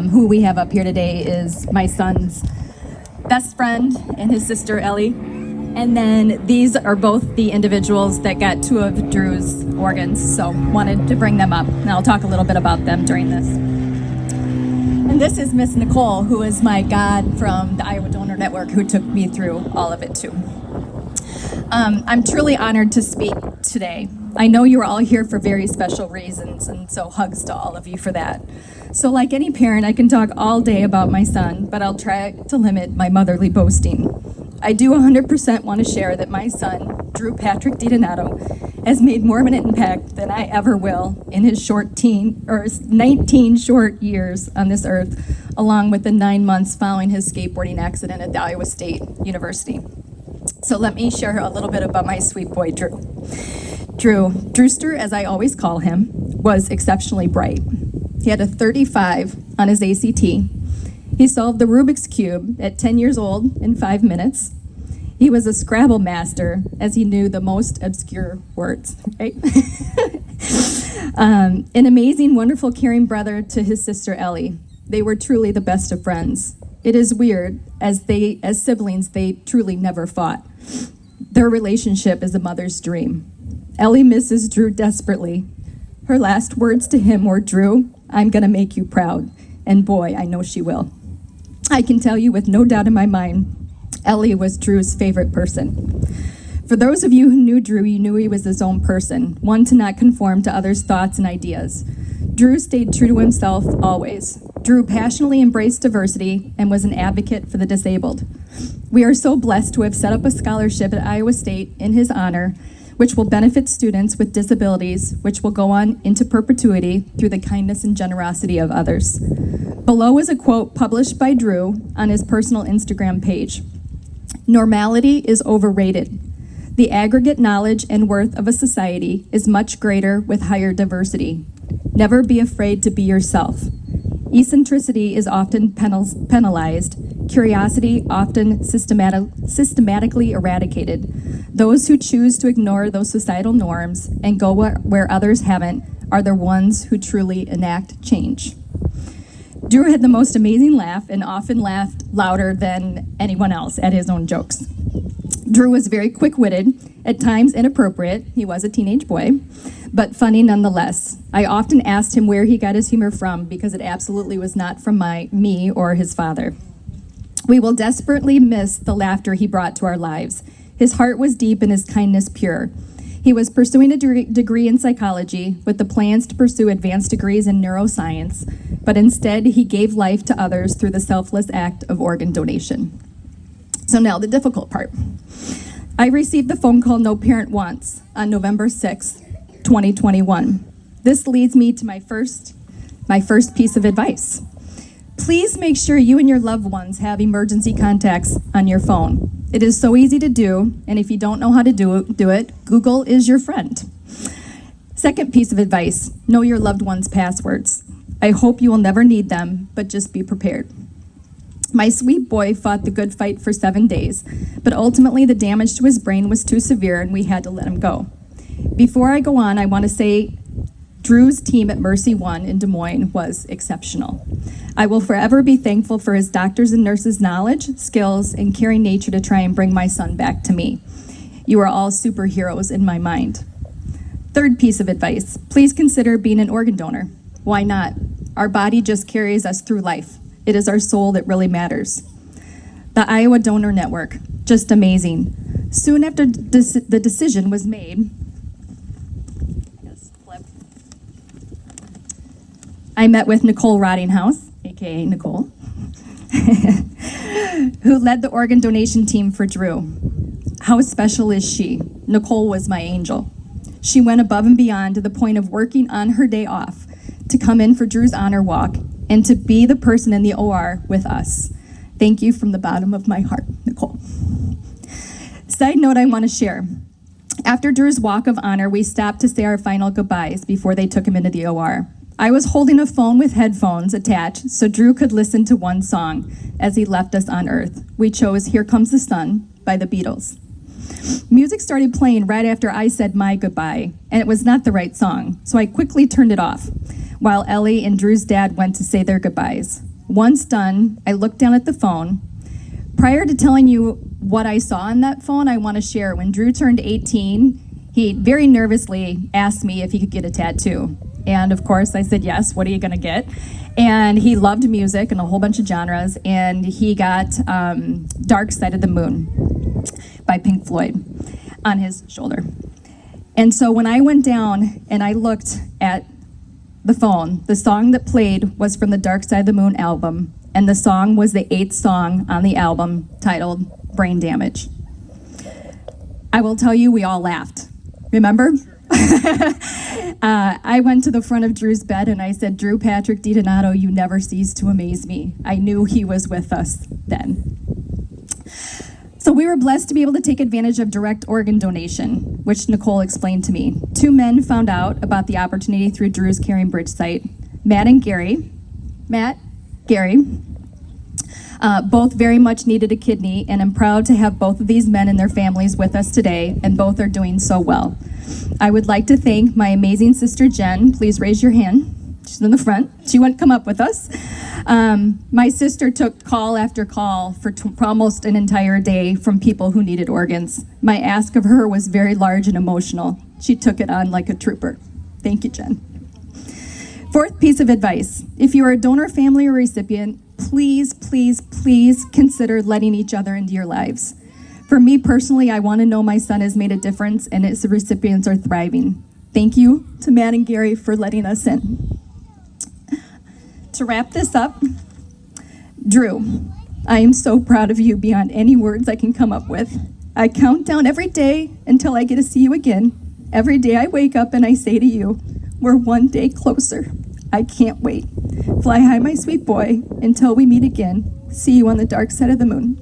Who we have up here today is my son's best friend and his sister, Ellie. And then these are both the individuals that got two of Drew's organs, so wanted to bring them up. And I'll talk a little bit about them during this. And this is Miss Nicole, who is my god from the Iowa Donor Network, who took me through all of it too. I'm truly honored to speak today. I know you are all here for very special reasons, and so hugs to all of you for that. So like any parent, I can talk all day about my son, but I'll try to limit my motherly boasting. I do 100% want to share that my son, Drew Patrick DiDonato, has made more of an impact than I ever will in his 19 short years on this earth, along with the 9 months following his skateboarding accident at the Iowa State University. So let me share a little bit about my sweet boy, Drew. Drewster, as I always call him, was exceptionally bright. He had a 35 on his ACT. He solved the Rubik's Cube at 10 years old in 5 minutes. He was a Scrabble master, as he knew the most obscure words, right? An amazing, wonderful, caring brother to his sister, Ellie. They were truly the best of friends. It is weird, as siblings, they truly never fought. Their relationship is a mother's dream. Ellie misses Drew desperately. Her last words to him were, "Drew, I'm gonna make you proud." And boy, I know she will. I can tell you with no doubt in my mind, Ellie was Drew's favorite person. For those of you who knew Drew, you knew he was his own person, one to not conform to others' thoughts and ideas. Drew stayed true to himself always. Drew passionately embraced diversity and was an advocate for the disabled. We are so blessed to have set up a scholarship at Iowa State in his honor, which will benefit students with disabilities, which will go on into perpetuity through the kindness and generosity of others. Below is a quote published by Drew on his personal Instagram page. "Normality is overrated. The aggregate knowledge and worth of a society is much greater with higher diversity. Never be afraid to be yourself. Eccentricity is often penalized, curiosity often systematically eradicated. Those who choose to ignore those societal norms and go where others haven't are the ones who truly enact change." Drew had the most amazing laugh and often laughed louder than anyone else at his own jokes. Drew was very quick-witted, at times inappropriate, he was a teenage boy, but funny nonetheless. I often asked him where he got his humor from because it absolutely was not from me or his father. We will desperately miss the laughter he brought to our lives. His heart was deep and his kindness pure. He was pursuing a degree in psychology with the plans to pursue advanced degrees in neuroscience, but instead he gave life to others through the selfless act of organ donation. So now the difficult part. I received the phone call no parent wants on November 6th, 2021. This leads me to my first piece of advice. Please make sure you and your loved ones have emergency contacts on your phone. It is so easy to do, and if you don't know how to do it, Google is your friend. Second piece of advice, know your loved one's passwords. I hope you will never need them, but just be prepared. My sweet boy fought the good fight for 7 days, but ultimately the damage to his brain was too severe and we had to let him go. Before I go on, I want to say Drew's team at Mercy One in Des Moines was exceptional. I will forever be thankful for his doctors and nurses' knowledge, skills, and caring nature to try and bring my son back to me. You are all superheroes in my mind. Third piece of advice, please consider being an organ donor. Why not? Our body just carries us through life. It is our soul that really matters. The Iowa Donor Network, just amazing. Soon after the decision was made, I met with Nicole Rottinghouse, AKA Nicole, who led the organ donation team for Drew. How special is she? Nicole was my angel. She went above and beyond to the point of working on her day off to come in for Drew's honor walk and to be the person in the OR with us. Thank you from the bottom of my heart, Nicole. Side note I want to share. After Drew's walk of honor, we stopped to say our final goodbyes before they took him into the OR. I was holding a phone with headphones attached so Drew could listen to one song as he left us on Earth. We chose Here Comes the Sun by the Beatles. Music started playing right after I said my goodbye, and it was not the right song, so I quickly turned it off. while Ellie and Drew's dad went to say their goodbyes. Once done, I looked down at the phone. Prior to telling you what I saw on that phone, I want to share. When Drew turned 18, he very nervously asked me if he could get a tattoo. And of course I said, yes, what are you gonna get? And he loved music and a whole bunch of genres, and he got Dark Side of the Moon by Pink Floyd on his shoulder. And so when I went down and I looked at the phone, the song that played was from the Dark Side of the Moon album, and the song was the 8th song on the album, titled Brain Damage. I will tell you, we all laughed. Remember? I went to the front of Drew's bed and I said, Drew Patrick DiDonato, you never cease to amaze me. I knew he was with us then. So we were blessed to be able to take advantage of direct organ donation, which Nicole explained to me. 2 men found out about the opportunity through Drew's Caring Bridge site. Matt and Gary. Both very much needed a kidney, and I'm proud to have both of these men and their families with us today, and both are doing so well. I would like to thank my amazing sister Jen. Please raise your hand. She's in the front. She wouldn't come up with us. My sister took call after call for almost an entire day from people who needed organs. My ask of her was very large and emotional. She took it on like a trooper. Thank you, Jen. 4th piece of advice. If you are a donor, family, or recipient, please, please, please consider letting each other into your lives. For me personally, I want to know my son has made a difference and its recipients are thriving. Thank you to Matt and Gary for letting us in. To wrap this up, Drew, I am so proud of you beyond any words I can come up with. I count down every day until I get to see you again. Every day I wake up and I say to you, we're one day closer. I can't wait. Fly high, my sweet boy, until we meet again. See you on the dark side of the moon.